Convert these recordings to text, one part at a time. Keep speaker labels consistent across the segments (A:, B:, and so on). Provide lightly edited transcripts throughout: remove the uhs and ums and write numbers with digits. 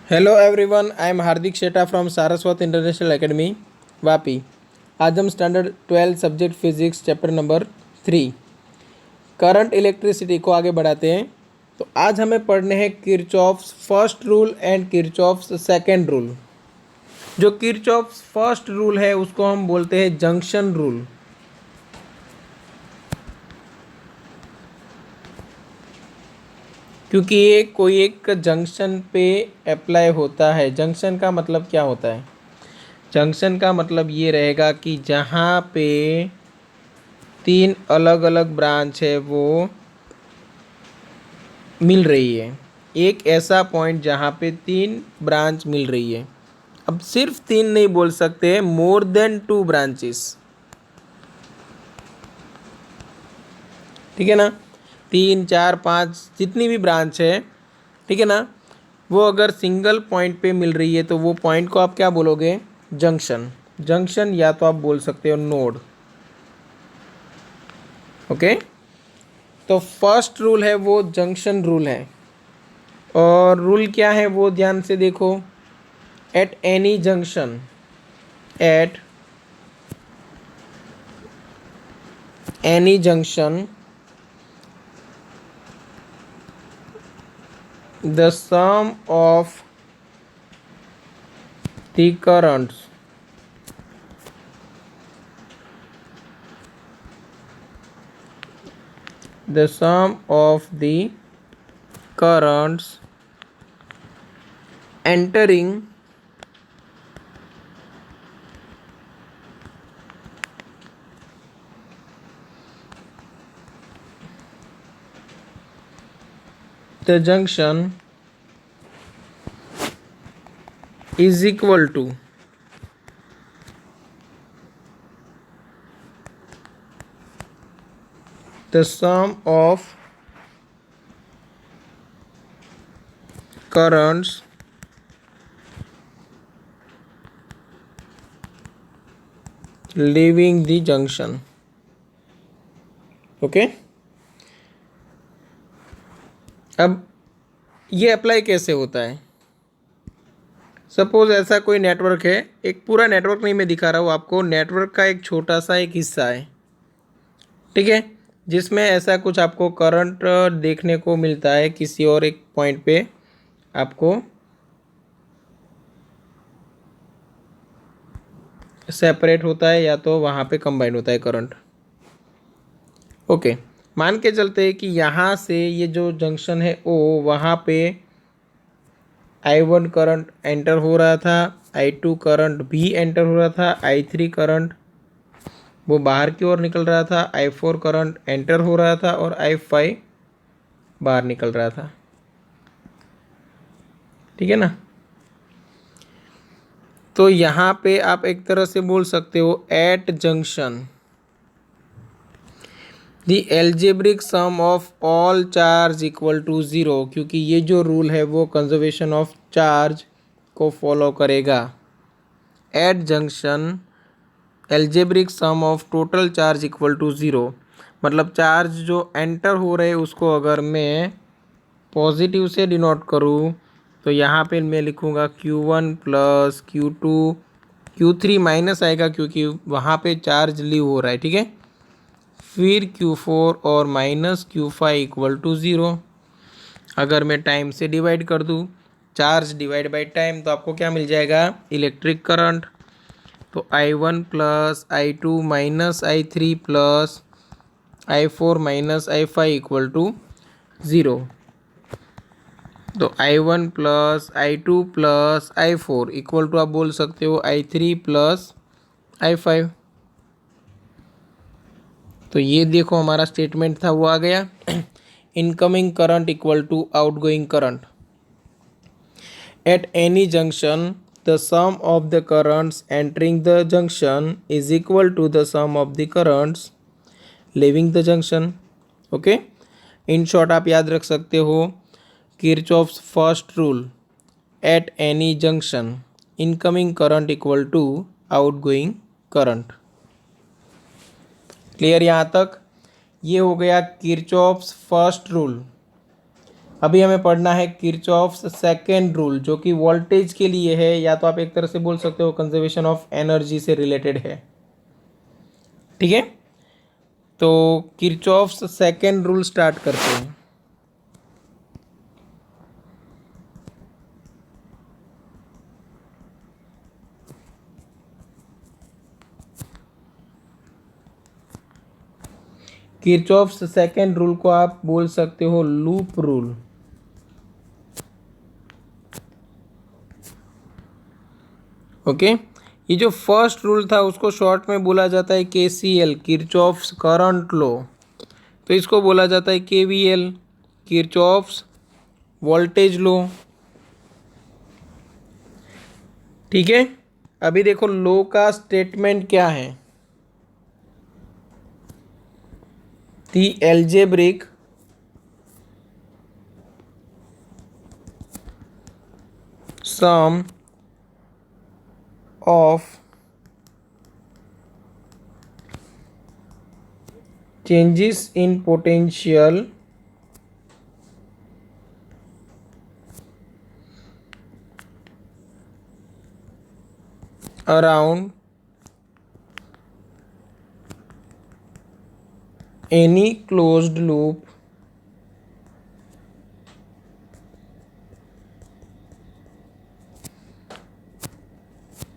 A: Hello everyone, I am Hardik Sheta from Saraswat international academy Vapi. आज हम standard 12 subject physics chapter number 3 current electricity को आगे बढ़ाते हैं। तो आज हमें पढ़ने हैं Kirchhoff's first rule and Kirchhoff's second rule. जो किरचॉफ्स फर्स्ट रूल है उसको हम बोलते हैं जंक्शन रूल, क्योंकि ये कोई एक जंक्शन पे अप्लाई होता है। जंक्शन का मतलब क्या होता है? जंक्शन का मतलब ये रहेगा कि जहाँ पे तीन अलग अलग ब्रांच है वो मिल रही है। एक ऐसा पॉइंट जहाँ पे तीन ब्रांच मिल रही है। अब सिर्फ तीन नहीं बोल सकते, मोर देन टू ब्रांचेस। ठीक है ना? तीन चार पाँच जितनी भी ब्रांच है, ठीक है ना, वो अगर सिंगल पॉइंट पे मिल रही है तो वो पॉइंट को आप क्या बोलोगे? जंक्शन। जंक्शन या तो आप बोल सकते हो नोड। ओके, तो फर्स्ट रूल है वो जंक्शन रूल है। और रूल क्या है वो ध्यान से देखो। At any junction, at any junction the sum of the currents the sum of the currents entering the junction is equal to the sum of currents leaving the junction। Okay, अब ये apply कैसे होता है? Suppose ऐसा कोई network है, एक पूरा नेटवर्क नहीं मैं दिखा रहा हूँ आपको, नेटवर्क का एक छोटा सा एक हिस्सा है, ठीक है, जिसमें ऐसा कुछ आपको करंट देखने को मिलता है। किसी और एक पॉइंट पे आपको सेपरेट होता है या तो वहाँ पे कंबाइन होता है करंट। ओके, मान के चलते हैं कि यहाँ से ये जो जंक्शन है ओ, वहाँ पे I1 करंट एंटर हो रहा था, I2 करंट भी एंटर हो रहा था, I3 करंट वो बाहर की ओर निकल रहा था, I4 करंट एंटर हो रहा था और I5 बाहर निकल रहा था। ठीक है ना? तो यहाँ पे आप एक तरह से बोल सकते हो at junction the algebraic sum of all charge equal to zero, क्योंकि ये जो रूल है वो कंजर्वेशन ऑफ चार्ज को फॉलो करेगा। At junction algebraic sum of total charge equal to zero, मतलब चार्ज जो एंटर हो रहे उसको अगर मैं पॉजिटिव से डिनोट करूँ तो यहाँ पे मैं लिखूँगा Q1 plus Q2, Q3 minus आएगा क्योंकि वहाँ पे चार्ज लीव हो रहा है। ठीक है, फिर Q4 और minus Q5 equal to zero. अगर मैं टाइम से डिवाइड कर दूँ, चार्ज डिवाइड बाई टाइम, तो आपको क्या मिल जाएगा? Electric current. तो I1 plus I2 minus I3 plus I4 minus I5 equal to zero. तो I1 plus I2 plus I4 equal to आप बोल सकते हो I3 प्लस I5। तो ये देखो हमारा स्टेटमेंट था वो आ गया। Incoming current equal to outgoing current at any junction the sum of the currents entering the junction is equal to the sum of the currents living the junction. Okay, in short आप याद रख सकते हो Kirchhoff's first rule at any junction incoming current equal to outgoing current. Clear यहाँ तक? ये हो गया किरचॉफ्स फर्स्ट रूल। अभी हमें पढ़ना है किरचॉफ्स सेकेंड रूल, जो कि वोल्टेज के लिए है, या तो आप एक तरह से बोल सकते हो कंजर्वेशन ऑफ एनर्जी से रिलेटेड है। ठीक है, तो किरचॉफ्स सेकेंड रूल स्टार्ट करते हैं। किरचॉफ्स सेकेंड रूल को आप बोल सकते हो लूप रूल। ओके, ये जो फर्स्ट रूल था उसको शॉर्ट में बोला जाता है केसीएल, किरचॉफ्स करंट लॉ। तो इसको बोला जाता है केवीएल, किरचॉफ्स वोल्टेज लॉ। ठीक है, अभी देखो लॉ का स्टेटमेंट क्या है। दी algebraic sum of changes in potential around any closed loop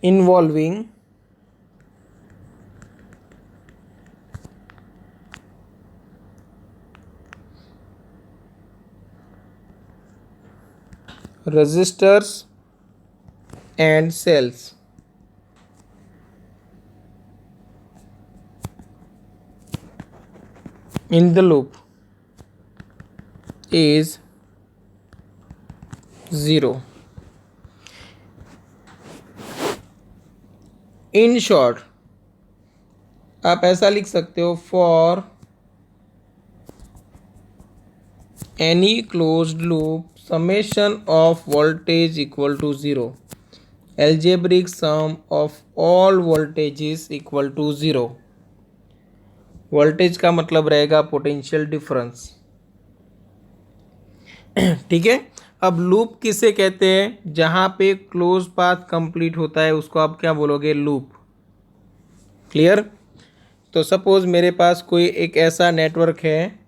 A: involving resistors and cells in the loop is 0. In short आप ऐसा लिख सकते हो, for any closed loop summation of voltage equal to 0, algebraic sum of all voltages equal to 0। Voltage का मतलब रहेगा potential difference. ठीक है, अब लूप किसे कहते हैं, जहां पे क्लोज पाथ कंप्लीट होता है उसको आप क्या बोलोगे, लूप। क्लियर। तो सपोज मेरे पास कोई एक ऐसा नेटवर्क है,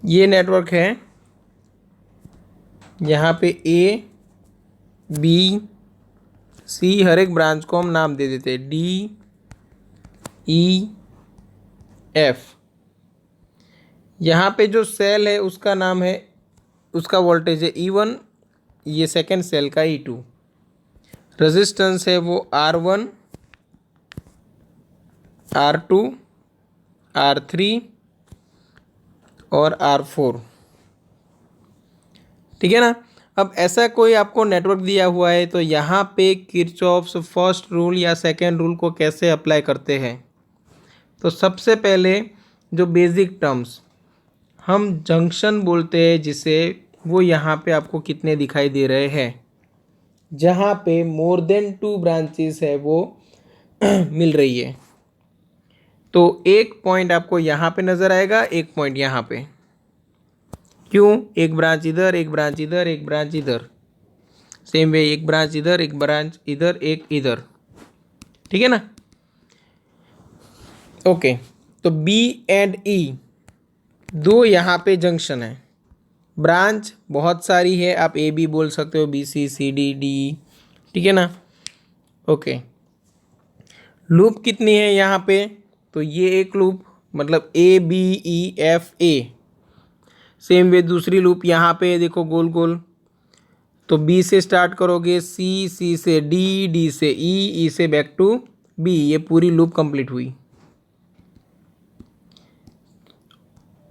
A: ये नेटवर्क है, यहाँ पे ए बी सी हर एक ब्रांच को हम नाम दे देते हैं, डी ई एफ। यहाँ पे जो सेल है उसका नाम है, उसका वोल्टेज है E1, ये सेकेंड सेल का E2। रेजिस्टेंस है वो R1, R2, R3 और R4। ठीक है ना। अब ऐसा कोई आपको नेटवर्क दिया हुआ है, तो यहाँ पे किरचॉफ्स फर्स्ट रूल या सेकेंड रूल को कैसे अप्लाई करते हैं। तो सबसे पहले जो बेसिक टर्म्स हम जंक्शन बोलते हैं, जिसे वो यहाँ पे आपको कितने दिखाई दे रहे हैं, जहाँ पे मोर देन 2 ब्रांचेस है वो मिल रही है। तो एक पॉइंट आपको यहाँ पे नज़र आएगा, एक पॉइंट यहाँ पे। क्यों, एक ब्रांच इधर, एक ब्रांच इधर, एक ब्रांच इधर, सेम वे एक ब्रांच इधर, एक ब्रांच इधर, एक इधर। ठीक है ना। ओके, तो बी एंड ई दो यहाँ पे जंक्शन है, ब्रांच बहुत सारी है, आप ए बी बोल सकते हो, B C C D D. ठीक है ना। ओके, लूप कितनी है यहाँ पे, तो ये एक लूप, मतलब A B E F A. Same way दूसरी लूप यहाँ पे देखो गोल गोल, तो बी से स्टार्ट करोगे, सी, सी से डी, डी से ई, ई से बैक टू बी, ये पूरी लूप कंप्लीट हुई।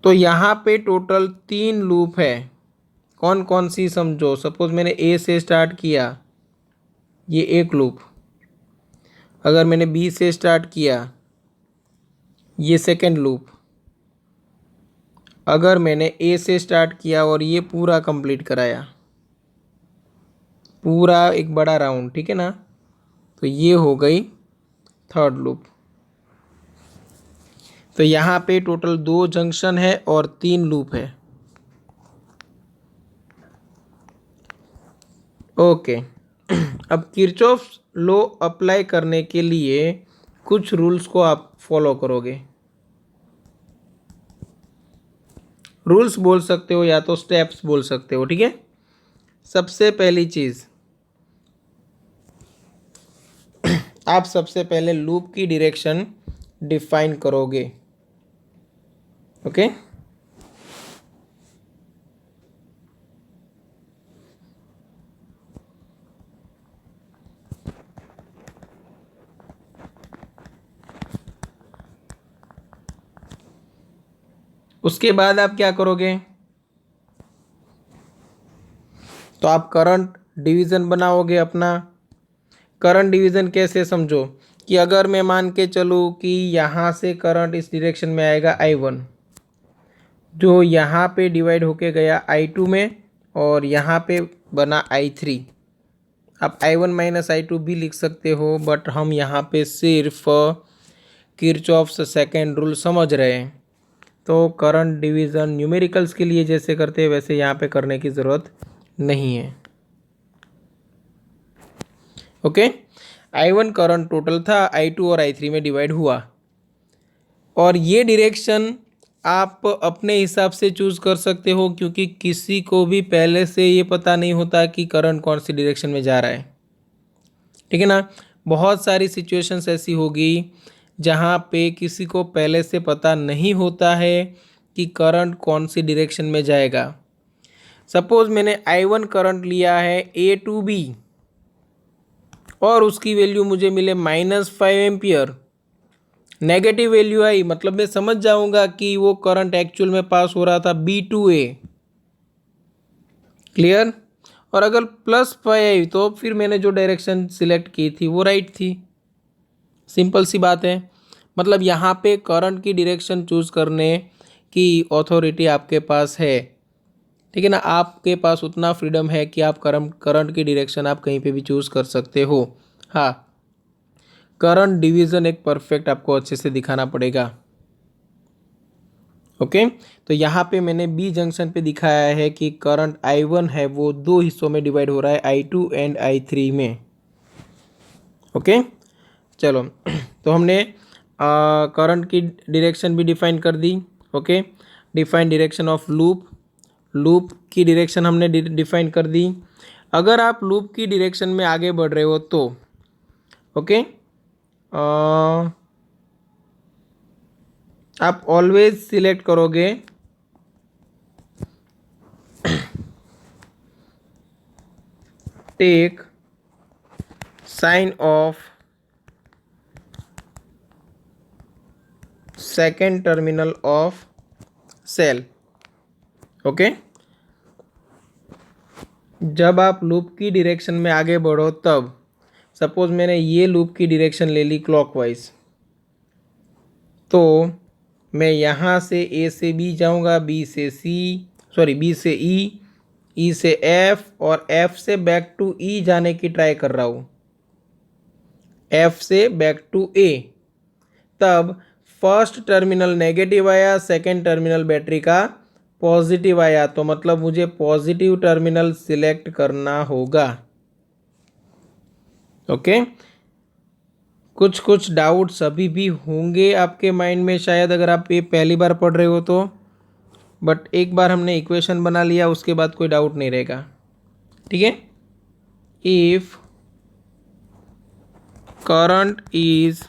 A: तो यहाँ पे टोटल 3 लूप है, कौन कौन सी समझो। सपोज मैंने ए से स्टार्ट किया, ये एक लूप। अगर मैंने बी से स्टार्ट किया, ये सेकेंड लूप। अगर मैंने ए से स्टार्ट किया और ये पूरा कंप्लीट कराया, पूरा एक बड़ा राउंड, ठीक है ना, तो ये हो गई थर्ड लूप। तो यहाँ पे टोटल 2 जंक्शन है और 3 लूप है। ओके। अब किरचॉफ लॉ अप्लाई करने के लिए कुछ रूल्स को आप फॉलो करोगे। रूल्स बोल सकते हो या तो स्टेप्स बोल सकते हो, ठीक है। सबसे पहली चीज़, आप सबसे पहले लूप की डायरेक्शन डिफाइन करोगे। ओके। उसके बाद आप क्या करोगे, तो आप करंट डिवीज़न बनाओगे अपना। करंट डिवीज़न कैसे समझो, कि अगर मैं मान के चलूँ कि यहाँ से करंट इस डायरेक्शन में आएगा I1, जो यहाँ पे डिवाइड होके गया I2 में, और यहाँ पे बना I3। आप I1 माइनस I2 भी लिख सकते हो, बट हम यहाँ पे सिर्फ किरचॉफ्स सेकेंड रूल समझ रहे हैं। तो करंट डिवीज़न न्यूमेरिकल्स के लिए जैसे करते हैं वैसे यहाँ पे करने की ज़रूरत नहीं है। ओके। I1 करंट टोटल था, I2 और I3 में डिवाइड हुआ, और ये डायरेक्शन आप अपने हिसाब से चूज़ कर सकते हो, क्योंकि किसी को भी पहले से ये पता नहीं होता कि करंट कौन सी डायरेक्शन में जा रहा है, ठीक है ना। बहुत सारी सिचुएशंस ऐसी होगी जहाँ पे किसी को पहले से पता नहीं होता है कि करंट कौन सी डायरेक्शन में जाएगा। सपोज मैंने I1 करंट लिया है A टू B, और उसकी वैल्यू मुझे मिले -5 एम्पियर, नेगेटिव वैल्यू आई, मतलब मैं समझ जाऊंगा कि वो करंट एक्चुअल में पास हो रहा था B टू A। क्लियर। और अगर +5 आई तो फिर मैंने जो डायरेक्शन सिलेक्ट की थी वो राइट थी। सिंपल सी बात है। मतलब यहाँ पे करंट की डायरेक्शन चूज़ करने की अथॉरिटी आपके पास है, ठीक है ना। आपके पास उतना फ्रीडम है कि आप करंट की डायरेक्शन आप कहीं पे भी चूज़ कर सकते हो। हाँ, करंट डिवीज़न एक परफेक्ट आपको अच्छे से दिखाना पड़ेगा। ओके। तो यहाँ पे मैंने बी जंक्शन पे दिखाया है कि करंट I1 है वो 2 हिस्सों में डिवाइड हो रहा है, I2 एंड I3 में। ओके। चलो। तो हमने करंट की डायरेक्शन भी डिफाइन कर दी। Okay. Define direction of loop, loop की डायरेक्शन हमने डिफाइन कर दी। अगर आप लूप की डायरेक्शन में आगे बढ़ रहे हो तो ओके, आप ऑलवेज सिलेक्ट करोगे take sign of second terminal of cell. Okay. जब आप लूप की डायरेक्शन में आगे बढ़ो तब, सपोज मैंने ये लूप की डायरेक्शन ले ली क्लॉकवाइज, तो मैं यहाँ से ए से बी जाऊँगा, बी से ई से एफ, और एफ से बैक टू ई जाने की ट्राई कर रहा हूँ, एफ से बैक टू ए। तब फर्स्ट टर्मिनल नेगेटिव आया, सेकेंड टर्मिनल बैटरी का पॉजिटिव आया, तो मतलब मुझे पॉजिटिव टर्मिनल सिलेक्ट करना होगा। ओके। कुछ कुछ डाउट्स अभी भी होंगे आपके माइंड में शायद, अगर आप ये पहली बार पढ़ रहे हो तो, बट एक बार हमने इक्वेशन बना लिया उसके बाद कोई डाउट नहीं रहेगा, ठीक है। If current is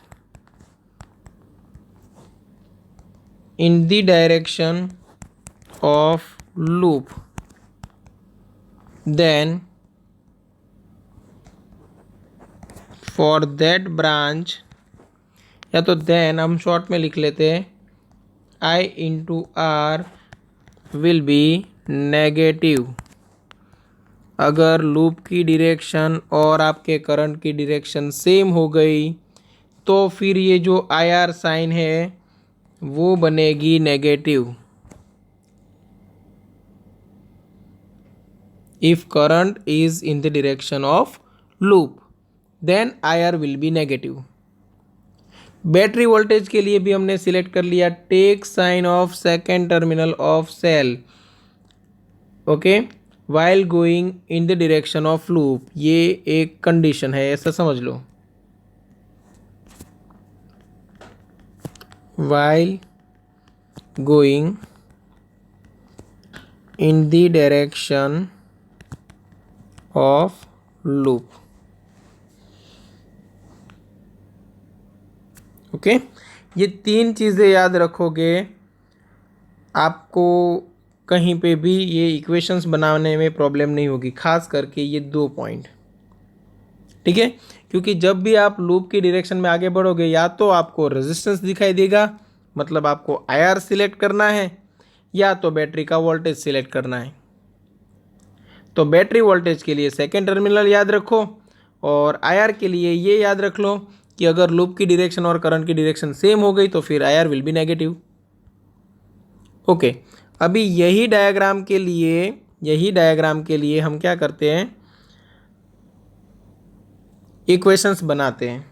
A: in the direction of loop, then for that branch, या तो देन हम शॉर्ट में लिख लेते हैं, I into R will be negative. अगर लूप की डायरेक्शन और आपके करंट की डायरेक्शन सेम हो गई तो फिर ये जो IR साइन है वो बनेगी negative. If current is in the direction of loop then IR will be negative. Battery voltage के लिए भी हमने सिलेक्ट कर लिया take sign of second terminal of cell, okay, while going in the direction of loop. ये एक condition है, ऐसा समझ लो। While going in the direction of loop, okay. ये तीन चीज़ें याद रखोगे, आपको कहीं पे भी ये इक्वेशंस बनाने में प्रॉब्लम नहीं होगी, खास करके ये 2 पॉइंट, ठीक है। क्योंकि जब भी आप लूप की डायरेक्शन में आगे बढ़ोगे या तो आपको रेजिस्टेंस दिखाई देगा, मतलब आपको IR सिलेक्ट करना है, या तो बैटरी का वोल्टेज सिलेक्ट करना है। तो बैटरी वोल्टेज के लिए सेकेंड टर्मिनल याद रखो और IR के लिए ये याद रख लो कि अगर लूप की डायरेक्शन और करंट की डायरेक्शन सेम हो गई तो फिर IR will be negative, okay. अभी यही डायग्राम के लिए हम क्या करते हैं, इक्वेशंस बनाते हैं।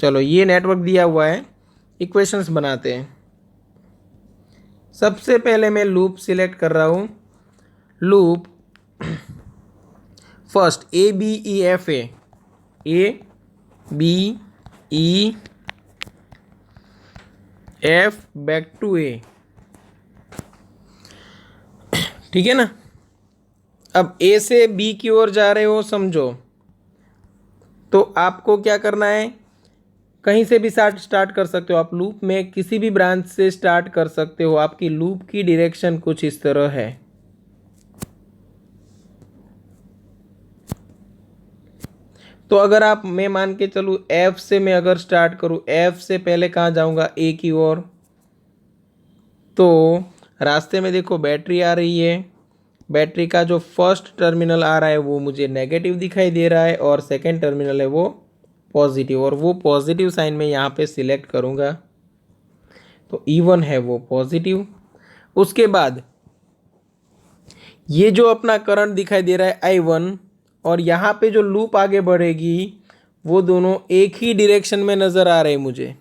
A: चलो ये नेटवर्क दिया हुआ है, इक्वेशंस बनाते हैं। सबसे पहले मैं लूप सिलेक्ट कर रहा हूँ, लूप फर्स्ट ABEF है, ABEF बैक टू A, ठीक है ना। अब A से B की ओर जा रहे हो समझो, तो आपको क्या करना है, कहीं से भी स्टार्ट कर सकते हो आप, लूप में किसी भी ब्रांच से स्टार्ट कर सकते हो। आपकी लूप की डायरेक्शन कुछ इस तरह है, तो अगर आप, मैं मान के चलूँ F से मैं अगर स्टार्ट करूँ, F से पहले कहाँ जाऊँगा, A की ओर, तो रास्ते में देखो बैटरी आ रही है, बैटरी का जो फर्स्ट टर्मिनल आ रहा है वो मुझे नेगेटिव दिखाई दे रहा है और सेकंड टर्मिनल है वो पॉजिटिव, और वो पॉजिटिव साइन में यहाँ पे सिलेक्ट करूँगा, तो E1 है वो पॉजिटिव। उसके बाद ये जो अपना करंट दिखाई दे रहा है I1, और यहाँ पे जो लूप आगे बढ़ेगी वो दोनों एक ही डायरेक्शन में नज़र आ रहे हैं मुझे,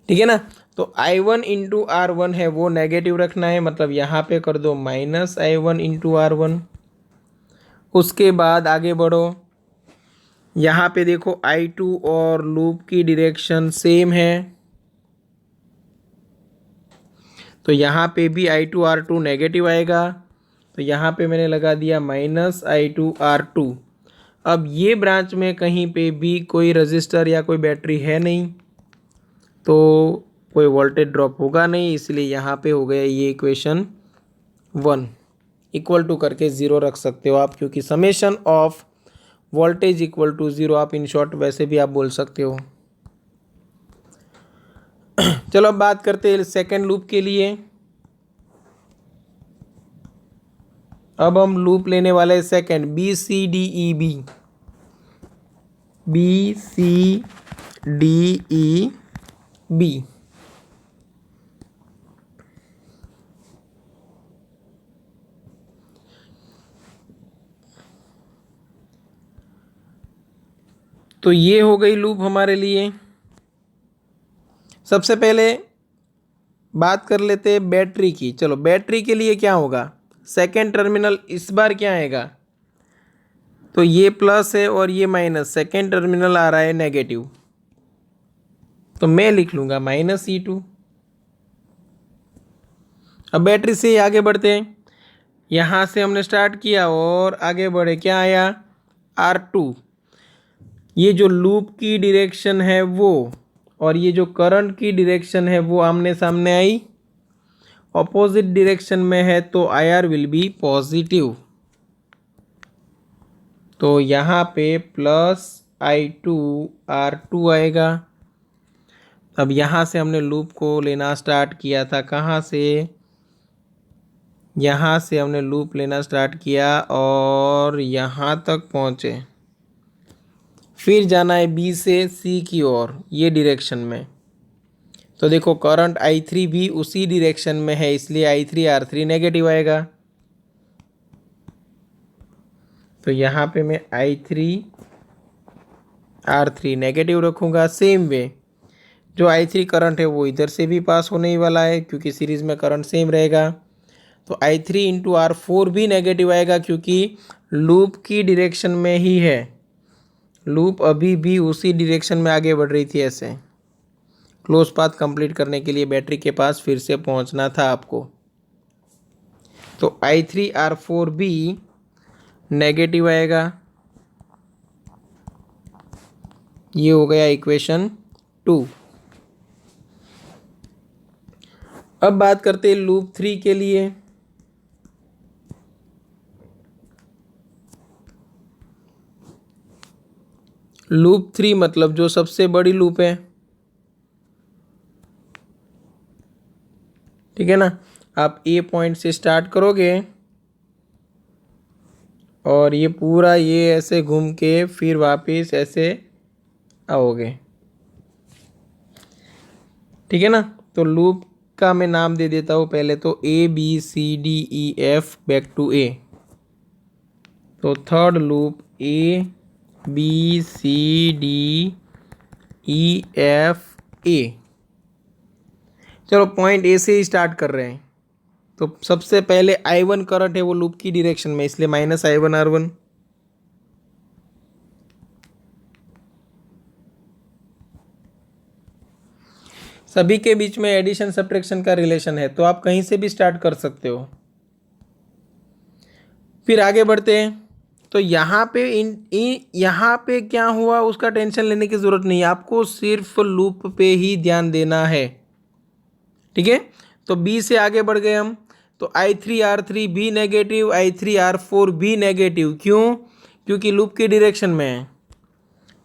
A: ठीक है ना। तो I1 इंटू R1 है वो नेगेटिव रखना है, मतलब यहाँ पे कर दो -I1 इंटू R1। उसके बाद आगे बढ़ो, यहाँ पे देखो I2 और लूप की डायरेक्शन सेम है, तो यहाँ पे भी I2 R2 नेगेटिव आएगा, तो यहाँ पे मैंने लगा दिया -I2 R2। अब ये ब्रांच में कहीं पे भी कोई रजिस्टर या कोई बैटरी है नहीं, तो कोई वोल्टेज ड्रॉप होगा नहीं, इसलिए यहाँ पे हो गया ये इक्वेशन 1 इक्वल टू करके 0 रख सकते हो आप, क्योंकि summation of voltage equal to 0 आप इन शॉर्ट वैसे भी आप बोल सकते हो। चलो अब बात करते हैं सेकेंड लूप के लिए। अब हम लूप लेने वाले सेकेंड BCDEB, BCDEB। तो ये हो गई लूप हमारे लिए। सबसे पहले बात कर लेते हैं बैटरी की। चलो बैटरी के लिए क्या होगा, सेकेंड टर्मिनल इस बार क्या आएगा, तो ये प्लस है और ये माइनस, सेकेंड टर्मिनल आ रहा है नेगेटिव, तो मैं लिख लूँगा -E2। अब बैटरी से आगे बढ़ते हैं, यहाँ से हमने स्टार्ट किया और आगे बढ़े, क्या आया R2। ये जो लूप की डायरेक्शन है वो और ये जो करंट की डायरेक्शन है वो आमने सामने आई, ऑपोजिट डायरेक्शन में है, तो IR विल बी पॉजिटिव। तो यहाँ पे +I2 R2 आएगा। अब यहाँ से हमने लूप को लेना स्टार्ट किया था, कहाँ से, यहाँ से हमने लूप लेना स्टार्ट किया और यहाँ तक पहुँचे। फिर जाना है बी से सी की ओर, ये डायरेक्शन में। तो देखो करंट I3 भी उसी डायरेक्शन में है, इसलिए I3R3 नेगेटिव आएगा। तो यहाँ पे मैं I3R3 नेगेटिव रखूँगा। सेम वे जो I3 करंट है वो इधर से भी पास होने ही वाला है, क्योंकि सीरीज़ में करंट सेम रहेगा। तो I3 इंटू R4 भी नेगेटिव आएगा, क्योंकि लूप की डायरेक्शन में ही है। लूप अभी भी उसी डायरेक्शन में आगे बढ़ रही थी। ऐसे क्लोज पाथ कंप्लीट करने के लिए बैटरी के पास फिर से पहुंचना था आपको। तो I3R4 भी नेगेटिव आएगा। ये हो गया इक्वेशन 2। अब बात करते हैं लूप 3 के लिए। लूप 3 मतलब जो सबसे बड़ी लूप है, ठीक है ना। आप ए पॉइंट से स्टार्ट करोगे और ये पूरा ये ऐसे घूम के फिर वापस ऐसे आओगे, ठीक है ना। तो लूप का मैं नाम दे देता हूँ पहले तो ABCDEF बैक टू ए। तो थर्ड लूप ABCDEF ए। चलो पॉइंट ए से ही स्टार्ट कर रहे हैं। तो सबसे पहले I1 करंट है वो लूप की डायरेक्शन में, इसलिए -I1R1। सभी के बीच में एडिशन सब्ट्रैक्शन का रिलेशन है, तो आप कहीं से भी स्टार्ट कर सकते हो। फिर आगे बढ़ते हैं। तो यहाँ पे यहाँ पे क्या हुआ उसका टेंशन लेने की ज़रूरत नहीं है, आपको सिर्फ लूप पे ही ध्यान देना है, ठीक है। तो बी से आगे बढ़ गए हम। तो I3R3 भी नेगेटिव, I3R4 भी नेगेटिव। क्यों? क्योंकि लूप की डायरेक्शन में है।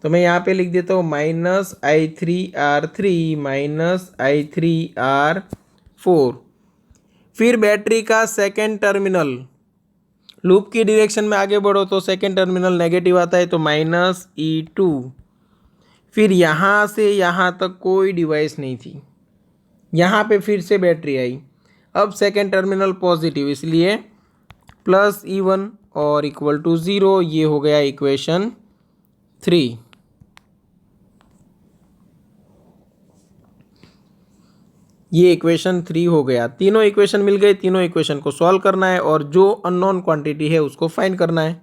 A: तो मैं यहाँ पे लिख देता हूँ -I3R3 -I3R4। फिर बैटरी का सेकेंड टर्मिनल, लूप की डायरेक्शन में आगे बढ़ो तो सेकेंड टर्मिनल नेगेटिव आता है, तो -E2। फिर यहाँ से यहाँ तक कोई डिवाइस नहीं थी, यहाँ पे फिर से बैटरी आई। अब सेकेंड टर्मिनल पॉजिटिव, इसलिए +E1 और = 0। ये हो गया इक्वेशन 3। ये इक्वेशन 3 हो गया। तीनों इक्वेशन मिल गए, तीनों इक्वेशन को सॉल्व करना है और जो अननोन क्वांटिटी है उसको फाइंड करना है,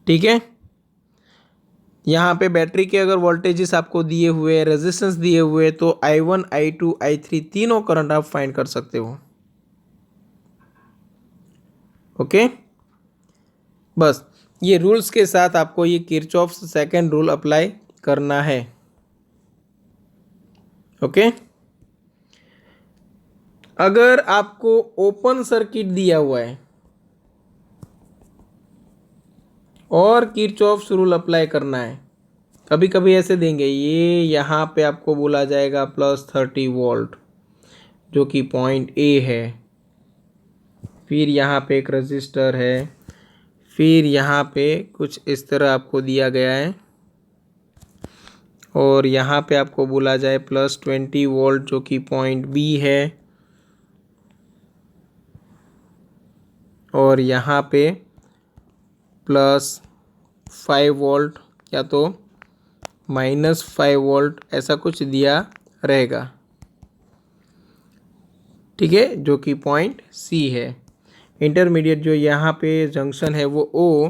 A: ठीक है। यहाँ पे बैटरी के अगर वोल्टेजेस आपको दिए हुए, रेजिस्टेंस दिए हुए, तो I1 I2 I3 तीनों करंट आप फाइंड कर सकते हो। ओके, बस ये रूल्स के साथ आपको ये किरचॉफ्स सेकंड रूल अप्लाई करना है। ओके, अगर आपको ओपन सर्किट दिया हुआ है और किरचॉफ्स रूल अप्लाई करना है, कभी कभी ऐसे देंगे, ये यहाँ पे आपको बोला जाएगा +30 वोल्ट जो कि पॉइंट ए है। फिर यहाँ पे एक रजिस्टर है, फिर यहाँ पे कुछ इस तरह आपको दिया गया है और यहाँ पे आपको बोला जाए +20 वोल्ट जो कि पॉइंट बी है, और यहाँ पे +5 वोल्ट या तो -5 वोल्ट ऐसा कुछ दिया रहेगा, ठीक है, जो कि पॉइंट सी है। इंटरमीडिएट जो यहाँ पे जंक्शन है वो ओ,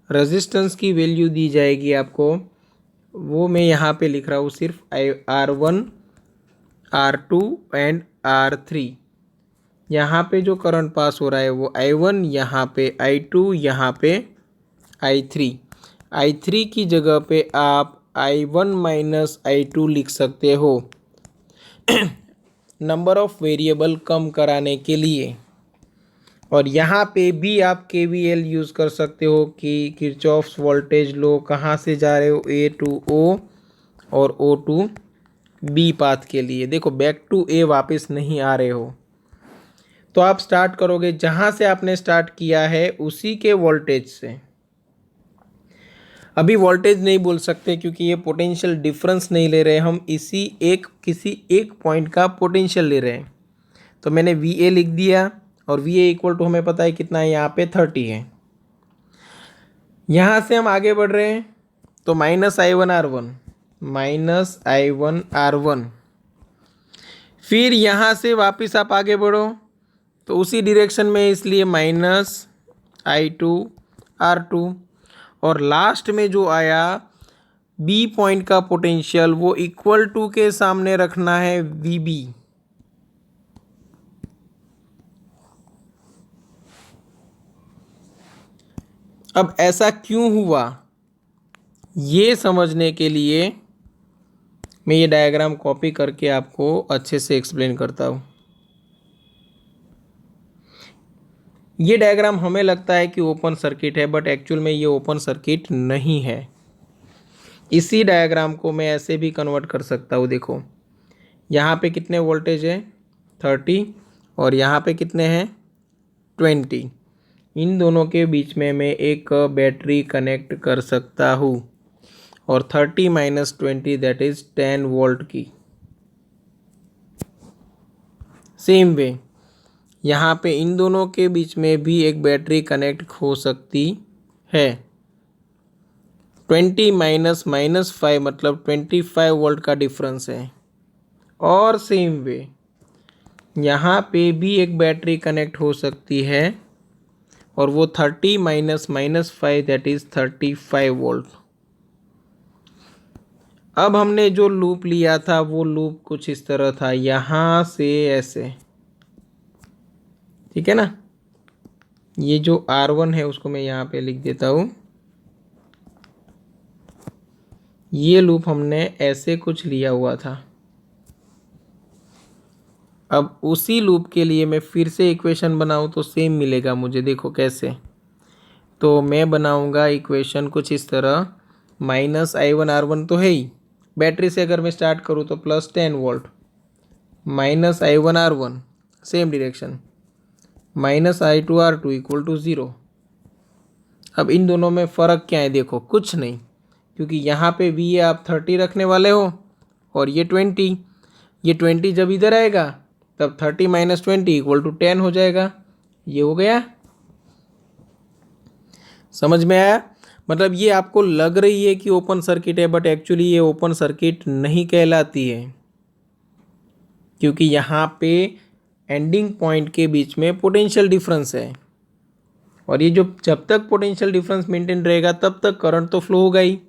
A: रेजिस्टेंस की वैल्यू दी जाएगी आपको, वो मैं यहाँ पे लिख रहा हूँ सिर्फ R1 R2 एंड R3। यहाँ पे जो करंट पास हो रहा है वो I1, यहाँ पे I2, यहाँ पे I3। I3 की जगह पे आप I1 - I2 लिख सकते हो नंबर ऑफ वेरिएबल कम कराने के लिए। और यहाँ पे भी आप KVL यूज़ कर सकते हो कि किरचॉफ्स वोल्टेज लो, कहाँ से जा रहे हो, A to O और O टू B पाथ के लिए। देखो बैक टू A वापस नहीं आ रहे हो, तो आप स्टार्ट करोगे जहाँ से आपने स्टार्ट किया है उसी के वोल्टेज से। अभी वोल्टेज नहीं बोल सकते क्योंकि ये पोटेंशियल डिफरेंस नहीं ले रहे हम, किसी एक पॉइंट का पोटेंशियल ले रहे हैं। तो मैंने VA लिख दिया और VA इक्वल टू हमें पता है कितना है, यहाँ पे 30 है। यहाँ से हम आगे बढ़ रहे हैं तो -I1R1, -I1R1। फिर यहाँ से वापस आप आगे बढ़ो तो उसी डायरेक्शन में, इसलिए -I2R2। और लास्ट में जो आया B पॉइंट का पोटेंशियल, वो इक्वल टू के सामने रखना है VB। अब ऐसा क्यों हुआ ये समझने के लिए मैं ये डायग्राम कॉपी करके आपको अच्छे से एक्सप्लेन करता हूँ। ये डायग्राम हमें लगता है कि ओपन सर्किट है, बट एक्चुअल में ये ओपन सर्किट नहीं है। इसी डायग्राम को मैं ऐसे भी कन्वर्ट कर सकता हूँ। देखो यहाँ पे कितने वोल्टेज है 30 और यहाँ पे कितने हैं 20। इन दोनों के बीच में मैं एक बैटरी कनेक्ट कर सकता हूँ और 30 - 20 दैट इज 10 वोल्ट की। सेम वे यहाँ पे इन दोनों के बीच में भी एक बैटरी कनेक्ट हो सकती है। 20 - -5 मतलब 25 वोल्ट का डिफरेंस है। और सेम वे यहाँ पे भी एक बैटरी कनेक्ट हो सकती है और वो 30 - -5 दैट इज 35 वोल्ट। अब हमने जो लूप लिया था वो लूप कुछ इस तरह था, यहाँ से ऐसे, ठीक है ना। ये जो R1 है उसको मैं यहाँ पे लिख देता हूँ। ये लूप हमने ऐसे कुछ लिया हुआ था। अब उसी लूप के लिए मैं फिर से इक्वेशन बनाऊँ तो सेम मिलेगा मुझे। देखो कैसे, तो मैं बनाऊँगा इक्वेशन कुछ इस तरह, -I1R1 तो है ही, बैटरी से अगर मैं स्टार्ट करूँ तो +10 volt, -I1R1 same direction, -I2R2 equal to 0। अब इन दोनों में फ़र्क क्या है, देखो कुछ नहीं, क्योंकि यहाँ पे VA आप 30 रखने वाले हो और ये 20। ये 20 जब इधर आएगा तब 30 - 20 इक्वल टू 10 हो जाएगा। ये हो गया, समझ में आया। मतलब ये आपको लग रही है कि ओपन सर्किट है, बट एक्चुअली ये ओपन सर्किट नहीं कहलाती है, क्योंकि यहाँ पे एंडिंग पॉइंट के बीच में पोटेंशियल डिफरेंस है। और ये जो जब तक पोटेंशियल डिफरेंस मेंटेन रहेगा तब तक करंट तो फ्लो होगा ही,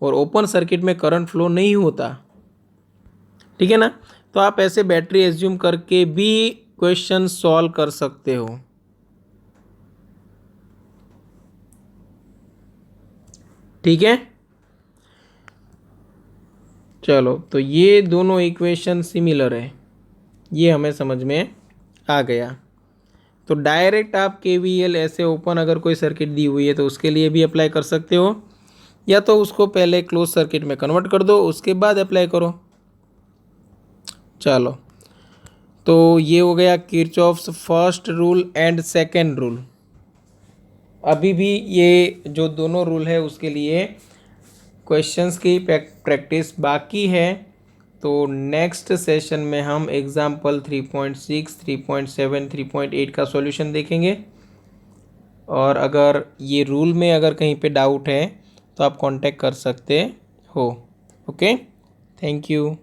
A: और ओपन सर्किट में करंट फ्लो नहीं होता, ठीक है ना। तो आप ऐसे बैटरी एज्यूम करके भी क्वेश्चन सॉल्व कर सकते हो, ठीक है। चलो, तो ये दोनों इक्वेशन सिमिलर है, ये हमें समझ में आ गया। तो डायरेक्ट आप KVL ऐसे ओपन अगर कोई सर्किट दी हुई है तो उसके लिए भी अप्लाई कर सकते हो, या तो उसको पहले क्लोज सर्किट में कन्वर्ट कर दो उसके बाद अप्लाई करो। चलो, तो ये हो गया Kirchhoff's first rule and second rule. अभी भी ये जो दोनों रूल है उसके लिए क्वेश्चंस की प्रैक्टिस बाकी है। तो नेक्स्ट सेशन में हम एग्जाम्पल 3.6, 3.7, 3.8 का सॉल्यूशन देखेंगे। और अगर ये रूल में अगर कहीं पे डाउट है तो आप कांटेक्ट कर सकते हो। Okay, thank you.